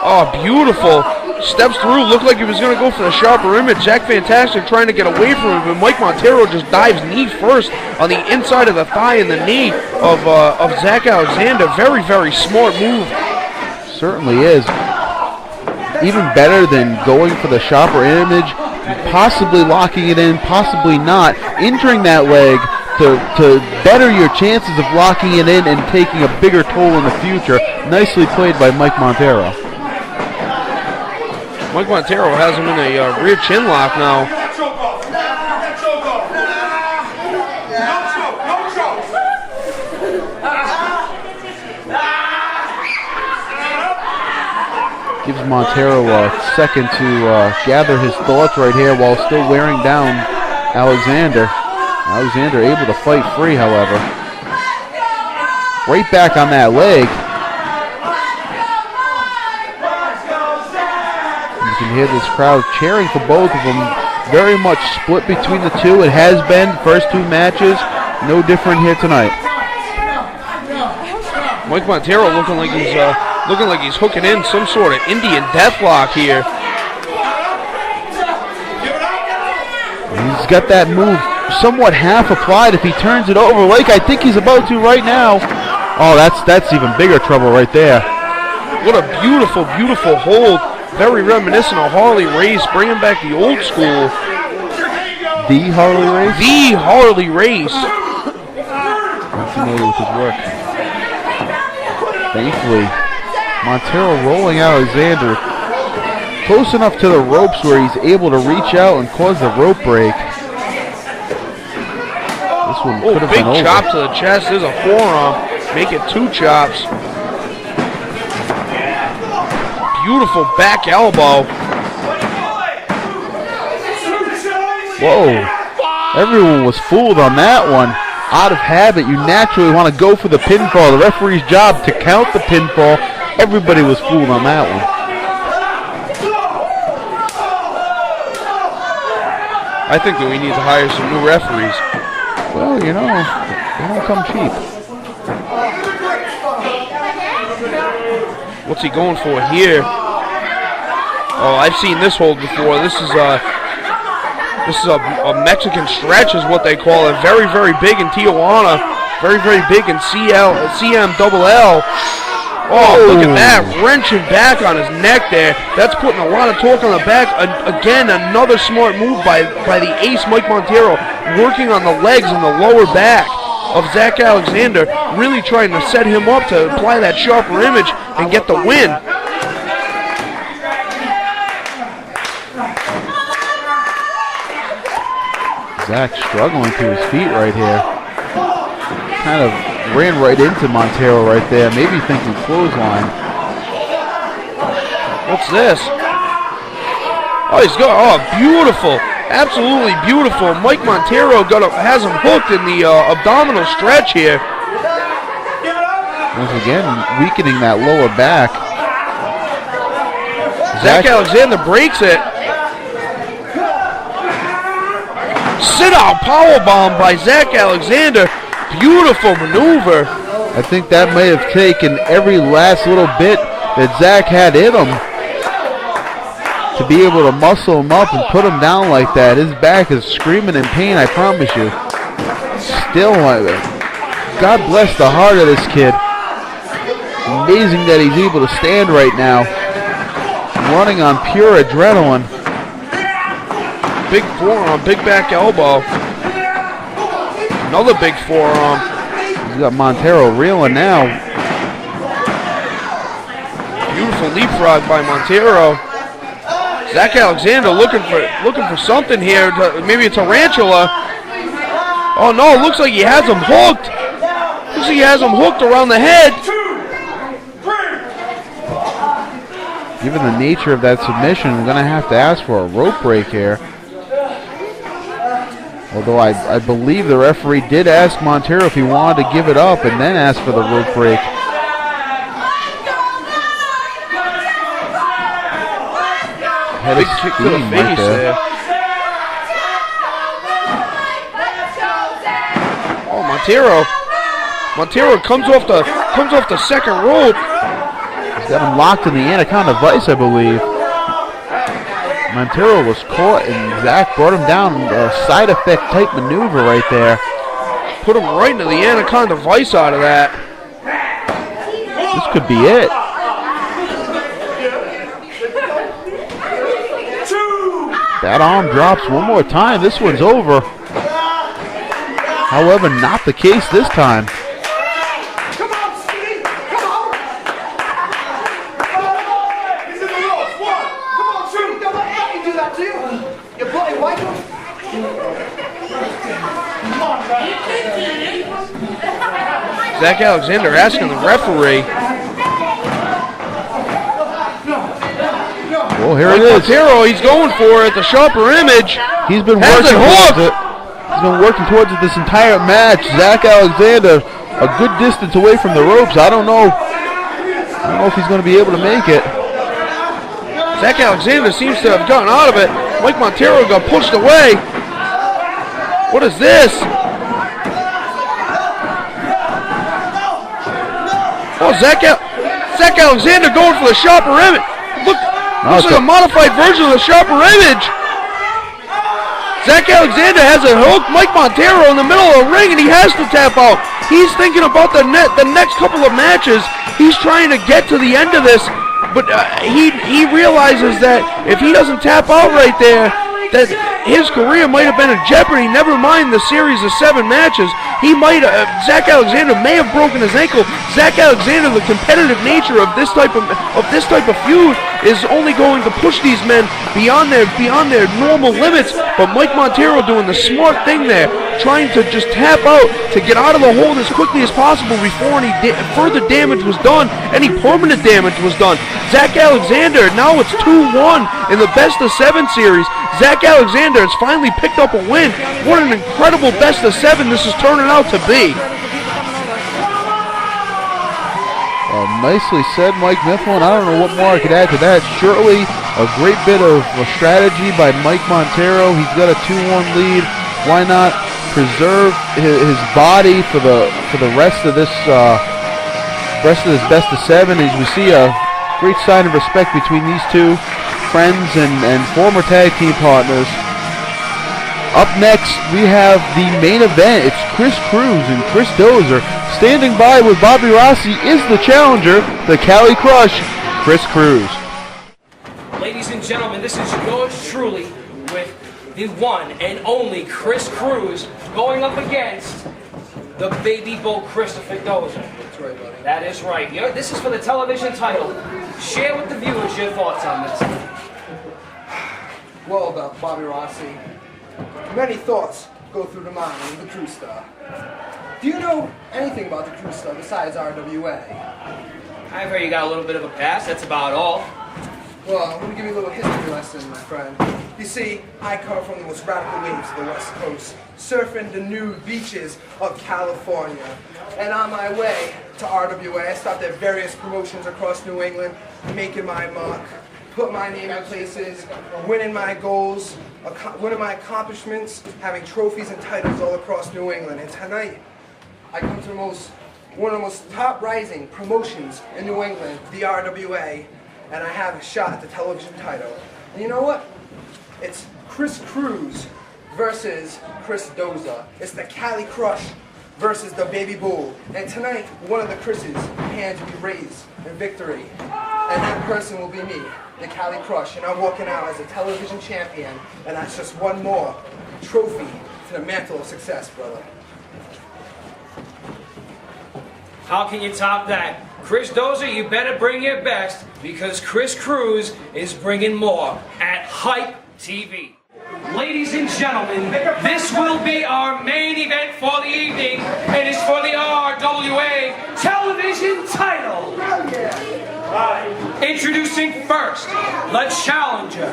Oh, beautiful. Steps through, looked like he was going to go for the sharper image. Zach Fantastic trying to get away from him, but Mike Montero just dives knee first on the inside of the thigh and the knee of Zach Alexander. Very, very smart move. Certainly is. Even better than going for the sharper image, possibly locking it in, possibly not. Injuring that leg to better your chances of locking it in and taking a bigger toll in the future. Nicely played by Mike Montero. Mike Montero has him in a rear chin lock now. Gives Montero a second to gather his thoughts right here while still wearing down Alexander. Alexander able to fight free, however. Right back on that leg. You can hear this crowd cheering for both of them. Very much split between the two. It has been first two matches. No different here tonight. Mike Montero looking like he's hooking in some sort of Indian deathlock here. He's got that move somewhat half applied if he turns it over like I think he's about to right now. Oh, that's even bigger trouble right there. What a beautiful, beautiful hold. Very reminiscent of Harley Race, bringing back the old school. The Harley Race? The Harley Race. I'm familiar with his work. Thankfully, Montero rolling Alexander close enough to the ropes where he's able to reach out and cause the rope break. This one could have been over. Big chop to the chest. There's a forearm. Make it 2 chops. Beautiful back elbow. Whoa. Everyone was fooled on that one. Out of habit, you naturally want to go for the pinfall. The referee's job to count the pinfall. Everybody was fooled on that one. I think that we need to hire some new referees. Well, you know, they don't come cheap. What's he going for here? Oh, I've seen this hold before. This is a Mexican stretch is what they call it. Very, very big in Tijuana. Very, very big in CMLL. Oh, look at that. Wrenching back on his neck there. That's putting a lot of torque on the back. Again, another smart move by the ace, Mike Montero, working on the legs and the lower back of Zach Alexander, really trying to set him up to apply that sharper image and get the win. Zach struggling to his feet right here. Kind of ran right into Montero right there. Maybe thinking clothesline. What's this? Oh, he's got, oh, beautiful. Absolutely beautiful. Mike Montero has him hooked in the abdominal stretch here. Once again, weakening that lower back. Zach Alexander breaks it. Sit-out powerbomb by Zach Alexander. Beautiful maneuver. I think that may have taken every last little bit that Zach had in him to be able to muscle him up and put him down like that. His back is screaming in pain, I promise you. Still, God bless the heart of this kid. Amazing that he's able to stand right now, running on pure adrenaline. Big forearm, big back elbow. Another big forearm. He's got Montero reeling now. Beautiful leapfrog by Montero. Zach Alexander looking for something here. Maybe a tarantula. Oh no! It looks like he has him hooked. Looks like he has him hooked around the head. Given the nature of that submission, I'm going to have to ask for a rope break here. Although I believe the referee did ask Montero if he wanted to give it up and then ask for the rope break. Big kick to the face there. Oh, Montero comes off the second rope. He's got him locked in the anaconda vice, I believe. Montero was caught, and Zach brought him down. A side effect type maneuver right there. Put him right into the anaconda vice out of that. This could be it. That arm drops one more time. This one's over. However, not the case this time. Zach Alexander asking the referee. Oh, here it is. Montero, he's going for it. The sharper image. He's been Has working it towards hooked. it. He's been working towards it this entire match. Zach Alexander, a good distance away from the ropes. I don't know if he's going to be able to make it. Zach Alexander seems to have gotten out of it. Mike Montero got pushed away. What is this? Oh, Zach Alexander going for the sharper image. Look, looks like a modified version of the sharper image. Zach Alexander has a hook. Mike Montero in the middle of the ring, and he has to tap out. He's thinking about the next couple of matches. He's trying to get to the end of this, but he realizes that if he doesn't tap out right there, that his career might have been in jeopardy. Never mind the series of 7 matches. Zach Alexander may have broken his ankle. Zach Alexander, the competitive nature of this type of feud is only going to push these men beyond their normal limits. But Mike Montero doing the smart thing there, trying to just tap out to get out of the hold as quickly as possible before any further damage was done, any permanent damage was done. Zach Alexander, now it's 2-1 in the best of 7 series. Zach Alexander has finally picked up a win. What an incredible best of 7 this is turning out to be. Nicely said, Mike Mifflin. I don't know what more I could add to that. Surely a great bit of strategy by Mike Montero. He's got a 2-1 lead. Why not preserve his body for the rest of this best of 7? As we see a great sign of respect between these two friends and former tag team partners. Up next, we have the main event. It's Chris Cruz and Chris Dozer. Standing by with Bobby Rossi is the challenger, the Cali Crush, Chris Cruz. Ladies and gentlemen, this is yours truly with the one and only Chris Cruz going up against the baby bull Christopher Dozer. That's right, buddy. That is right. This is for the television title. Share with the viewers your thoughts on this. Well, about Bobby Rossi, many thoughts go through the mind of the Crew Star. Do you know anything about the Crew Star besides RWA? I've heard you got a little bit of a past, that's about all. Well, let me give you a little history lesson, my friend. You see, I come from the most radical waves of the West Coast, surfing the nude beaches of California. And on my way to RWA, I stopped at various promotions across New England, making my mark, put my name in places, winning my goals, winning my accomplishments, having trophies and titles all across New England. And tonight, I come to one of the most top-rising promotions in New England, the RWA, and I have a shot at the television title. And you know what? It's Chris Cruz versus Chris Dozer. It's the Cali Crush versus the Baby Bull. And tonight, one of the Chris's hands will be raised in victory. And that person will be me, the Cali Crush. And I'm walking out as a television champion. And that's just one more trophy to the mantle of success, brother. How can you top that? Chris Dozer, you better bring your best because Chris Cruz is bringing more at Hype TV. Ladies and gentlemen, this will be our main event for the evening, and it's for the RWA television title. Introducing first, the challenger.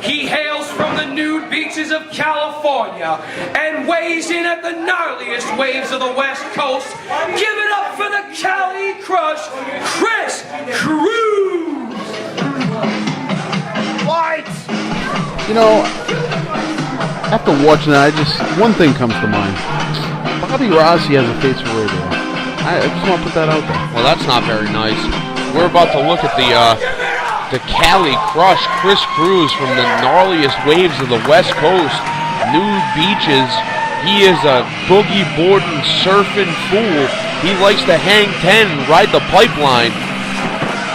He hails from the nude beaches of California and weighs in at the gnarliest waves of the West Coast. Give it up for the Cali Crush, Chris Cruz. Fight! You know, after watching that, one thing comes to mind. Bobby Rossi has a face for radio. I just want to put that out there. Well, that's not very nice. We're about to look at the Cali Crush, Chris Cruz from the gnarliest waves of the West Coast, nude beaches. He is a boogie boarding, surfing fool. He likes to hang 10, ride the pipeline.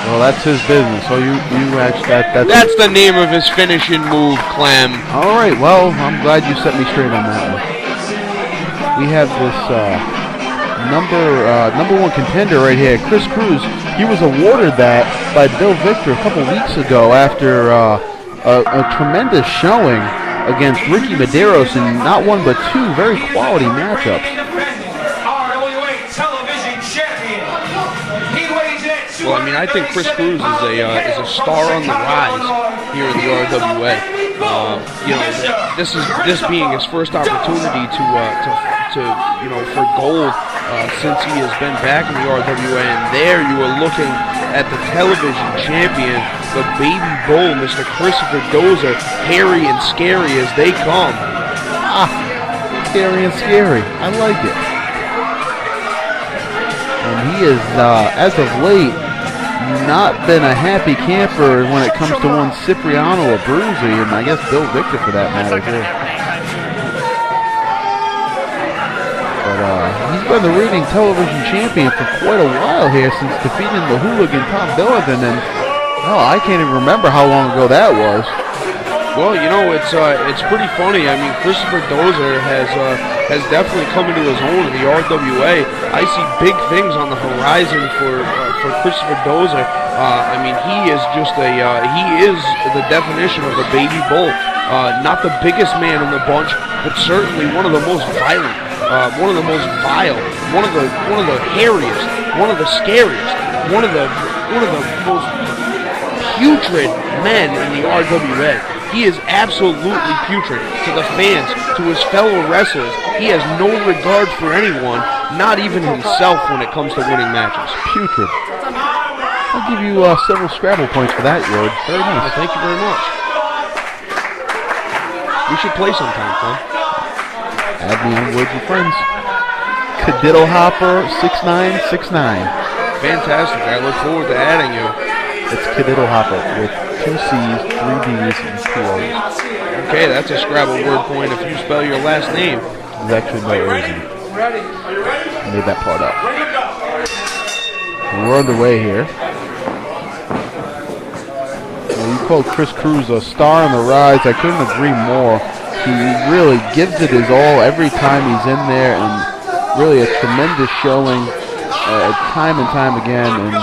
Well, that's his business. So you actually that's the name of his finishing move, Clem. All right. Well, I'm glad you set me straight on that one. We have this number one contender right here, Chris Cruz. He was awarded that by Bill Victor a couple weeks ago after a tremendous showing against Ricky Medeiros in not one but 2 very quality matchups. Well, I mean, I think Chris Cruz is a star on the rise here in the RWA. You know, this being his first opportunity to for gold since he has been back in the RWA, and there you are looking at the television champion, the baby bull, Mr. Christopher Dozer, hairy and scary as they come. Scary and scary. I like it. And he is, as of late, not been a happy camper when it comes to one Cipriano Abruzzi, and I guess Bill Victor for that matter too. But he's been the reigning television champion for quite a while here, since defeating the hooligan Tom Billigan, and I can't even remember how long ago that was. Well, you know, it's pretty funny. I mean, Christopher Dozer has definitely come into his own in the RWA. I see big things on the horizon for Christopher Dozer. I mean, he is just he is the definition of a baby bull. Not the biggest man in the bunch, but certainly one of the most violent, one of the most vile, one of the hairiest, one of the scariest, one of the most putrid men in the RWA. He is absolutely putrid to the fans, to his fellow wrestlers. He has no regard for anyone, not even himself, when it comes to winning matches. Putrid. I'll give you several Scrabble points for that, Yord. Very nice. Thank you very much. We should play sometime, Tom. Add me on Words with Friends. Cadiddle Hopper 6969. Fantastic. I look forward to adding you. It's Cadiddle Hopper with 2 C's, 3 D's, and 2 O's. Okay, that's a Scrabble word point if you spell your last name. There's actually no O's in it. I made that part up. We're underway here. Well, you called Chris Cruz a star on the rise. I couldn't agree more. He really gives it his all every time he's in there, and really a tremendous showing time and time again. And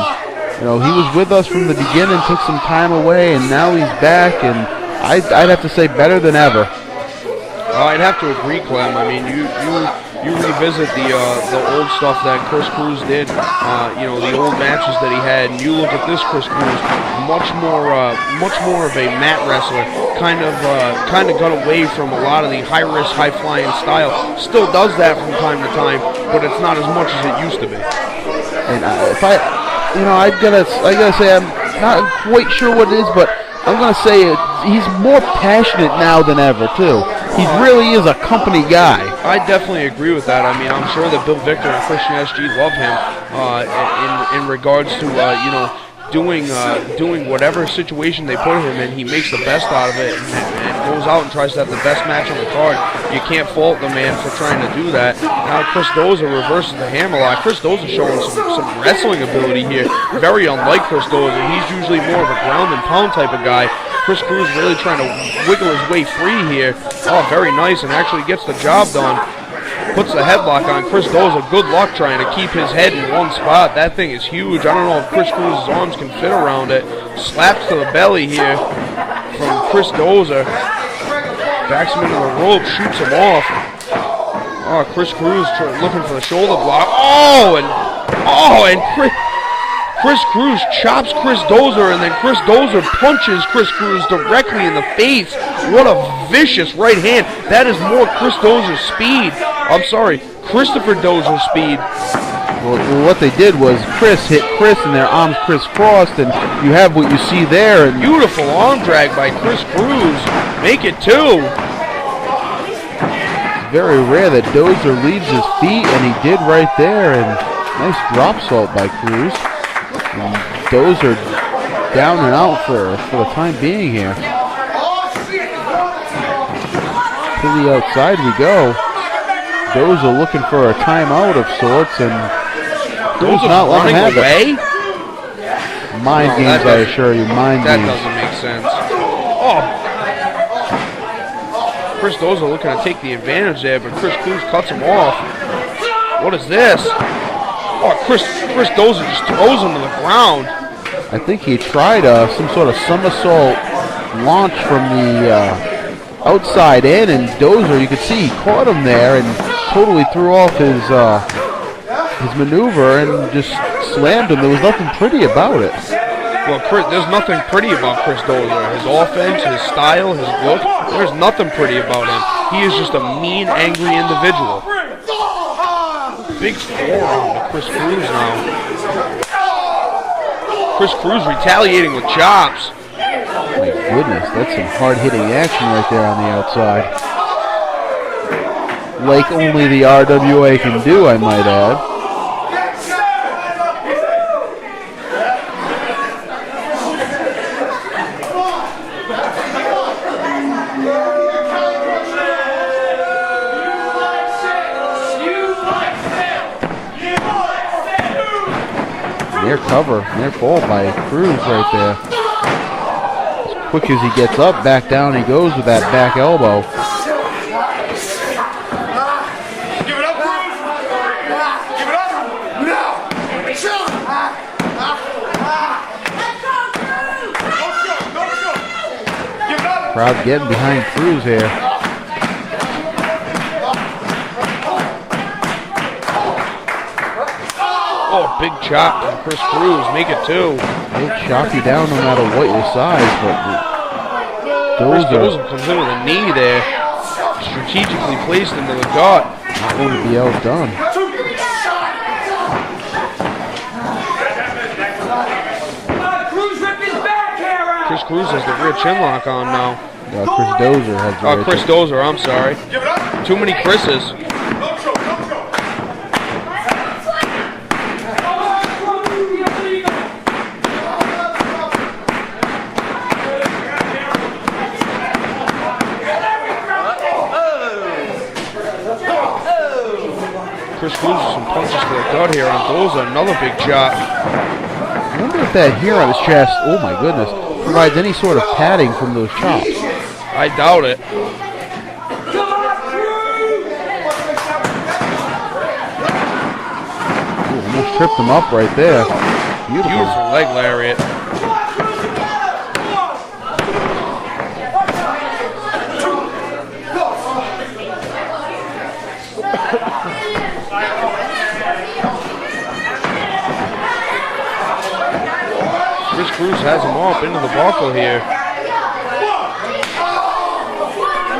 you know, he was with us from the beginning, took some time away, and now he's back, and I'd have to say better than ever. I'd have to agree, Clem. I mean, you revisit the old stuff that Chris Cruz did, you know, the old matches that he had, and you look at this Chris Cruz, much more of a mat wrestler, kind of got away from a lot of the high risk, high flying style. Still does that from time to time, but it's not as much as it used to be. And I gotta say I'm not quite sure what it is, but I'm gonna say he's more passionate now than ever too. He really is a company guy. I definitely agree with that. I mean, I'm sure that Bill Victor and Christian SG love him in regards to doing whatever situation they put him in. He makes the best out of it and goes out and tries to have the best match on the card. You can't fault the man for trying to do that. Now Chris Dozer reverses the hammerlock. Chris Dozer showing some wrestling ability here. Very unlike Chris Dozer. He's usually more of a ground and pound type of guy. Chris Cruz really trying to wiggle his way free here. Oh, very nice, and actually gets the job done. Puts the headlock on Chris Dozer. Good luck trying to keep his head in one spot. That thing is huge. I don't know if Chris Cruz's arms can fit around it. Slaps to the belly here from Chris Dozer. Backs him into the rope, shoots him off. Oh, Chris Cruz looking for the shoulder block. And Chris Cruz chops Chris Dozer, and then Chris Dozer punches Chris Cruz directly in the face. What a vicious right hand. That is more Chris Dozer's speed. I'm sorry, Christopher Dozer's speed. Well, what they did was Chris hit Chris, and their arms crisscrossed, and you have what you see there. And beautiful arm drag by Chris Cruz. Make it 2. It's very rare that Dozer leaves his feet, and he did right there. And nice drop salt by Cruz. And Dozer down and out for the time being here. To the outside we go. Dozer looking for a timeout of sorts, and Dozer not letting him have it. Mind games, I assure you, mind games. That doesn't make sense. Oh, Chris Dozer looking to take the advantage there, but Chris Cruz cuts him off. What is this? Oh, Chris Dozer just throws him to the ground. I think he tried some sort of somersault launch from the outside in, and Dozer, you could see he caught him there and totally threw off his his maneuver and just slammed him. There was nothing pretty about it. Well, there's nothing pretty about Chris Dozer. His offense, his style, his look, there's nothing pretty about him. He is just a mean, angry individual. Big forearm to Chris Cruz now. Chris Cruz retaliating with chops. My goodness, that's some hard-hitting action right there on the outside. Like only the RWA can do, I might add. Near cover, near fall by Cruz right there. As quick as he gets up, back down he goes with that back elbow. Give it up, Cruz! Give it up! No! Chill! Give it up! Crowd getting behind Cruz here. Oh, big chop from Chris Cruz. Make it two. They'll chop you down no matter what your size, but Chris Dozer comes in with a knee there. Strategically placed into the gut. not going to be outdone. Chris Cruz has the rear chin lock on now. Chris Dozer has the Chris Dozer, I'm sorry. Too many Chris's. Chris Cruz with some punches to the gut here on Dozer. Another big chop. I wonder if that hair on his chest, oh my goodness, provides any sort of padding from those chops. I doubt it. Ooh, almost tripped him up right there. Beautiful leg lariat. Chris Cruz has him up into the buckle here.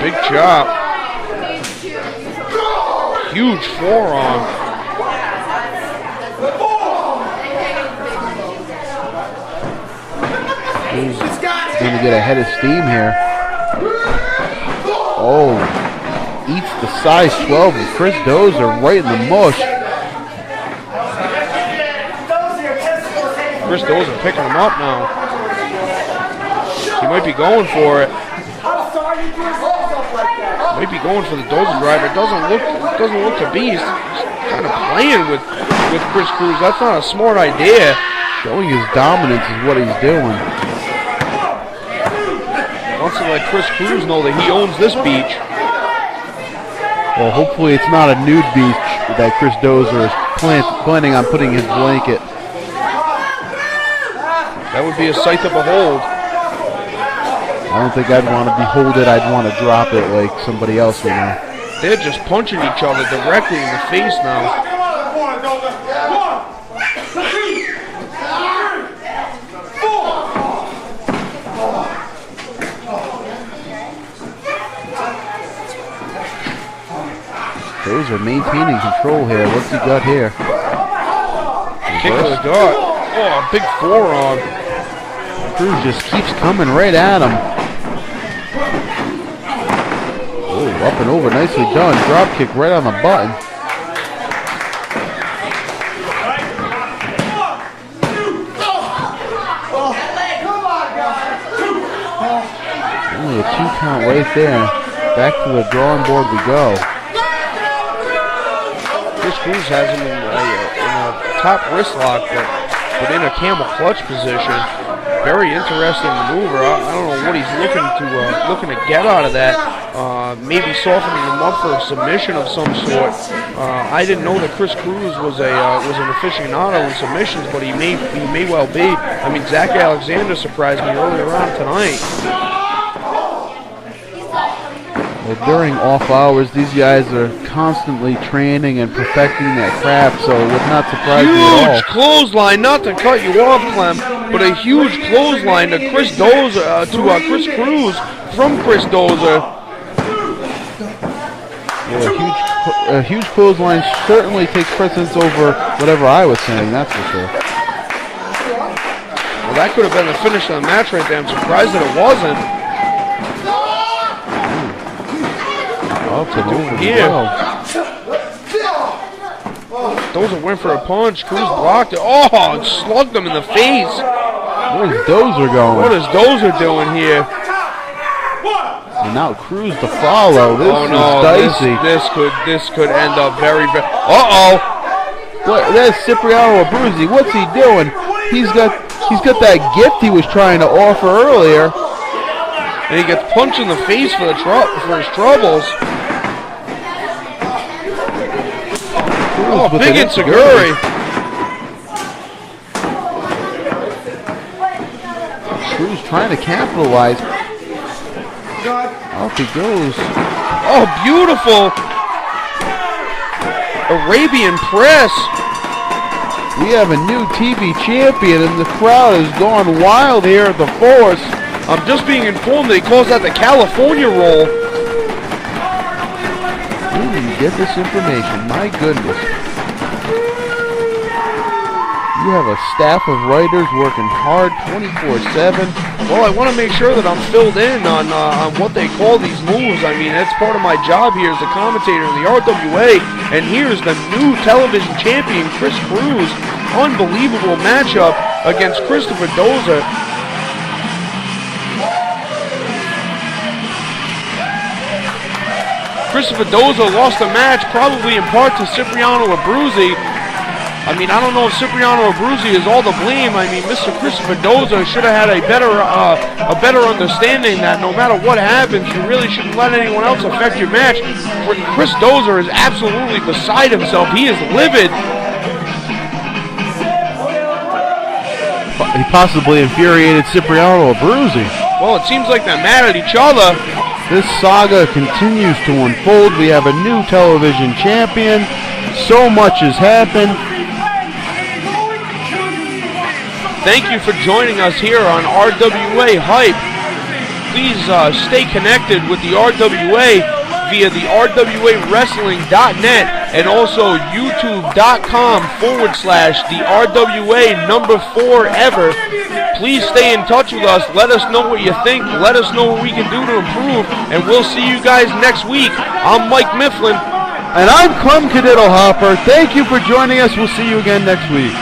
Big chop. Huge forearm. He's going to get a head of steam here. Oh, eats the size 12 of Chris Dozer right in the mush. Chris Dozer picking him up now. He might be going for it. Might be going for the Dozer driver. It doesn't look to be. He's kind of playing with Chris Cruz. That's not a smart idea. Showing his dominance is what he's doing. Wants to let Chris Cruz know that he owns this beach. Well, hopefully it's not a nude beach that Chris Dozer is planning on putting his blanket. That would be a sight to behold. I don't think I'd want to behold it. I'd want to drop it like somebody else would know. They're just punching each other directly in the face now. Those are maintaining control here. What's he got here? Kick to the gut. Oh, a big forearm. Cruz just keeps coming right at him. Oh, up and over, nicely done. Drop kick right on the button. Only a 2 count right there. Back to the drawing board we go. Chris Cruz has him in a top wrist lock, but in a camel clutch position. Very interesting maneuver. I don't know what he's looking to get out of that. Maybe softening him up for a submission of some sort. I didn't know that Chris Cruz was an aficionado in submissions, but he may well be. I mean, Zach Alexander surprised me earlier on tonight. Well, during off hours, these guys are constantly training and perfecting their craft, so it would not surprise me at all. Huge clothesline, not to cut you off, Clem, but a huge clothesline to Chris Dozer, Chris Cruz from Chris Dozer. Yeah, a huge clothesline certainly takes precedence over whatever I was saying, that's for sure. Well, that could have been the finish of the match right there. I'm surprised that it wasn't. Up and over here. Well. Dozer went for a punch. Cruz blocked it. Oh, and slugged him in the face. Where's Dozer going? What is Dozer doing here? And now Cruz to follow. This is dicey. This could end up very. Uh-oh. What? That's Cipriano Abruzzi. What's he doing? He's got that gift he was trying to offer earlier. And he gets punched in the face for his troubles. Oh, big insecurity. Cruz trying to capitalize. Off he goes. Oh, beautiful. Arabian press. We have a new TV champion, and the crowd has gone wild here at the Force. I'm just being informed that he calls that the California roll. Where do you get this information? My goodness. You have a staff of writers working hard 24/7. Well, I want to make sure that I'm filled in on what they call these moves. I mean, that's part of my job here as a commentator in the RWA. And here's the new television champion, Chris Cruz. Unbelievable matchup against Christopher Dozer. Christopher Dozer lost the match probably in part to Cipriano Abruzzi. I mean, I don't know if Cipriano Abruzzi is all to blame. I mean, Mr. Christopher Dozer should have had a better understanding that no matter what happens, you really shouldn't let anyone else affect your match. Chris Dozer is absolutely beside himself. He is livid. He possibly infuriated Cipriano Abruzzi. Well, it seems like they're mad at each other. This saga continues to unfold. We have a new television champion. So much has happened. Thank you for joining us here on RWA Hype. Please stay connected with the RWA via the RWAWrestling.net and also YouTube.com/the RWA number 4 ever. Please stay in touch with us. Let us know what you think. Let us know what we can do to improve. And we'll see you guys next week. I'm Mike Mifflin. And I'm Clem Cadiddlehopper. Thank you for joining us. We'll see you again next week.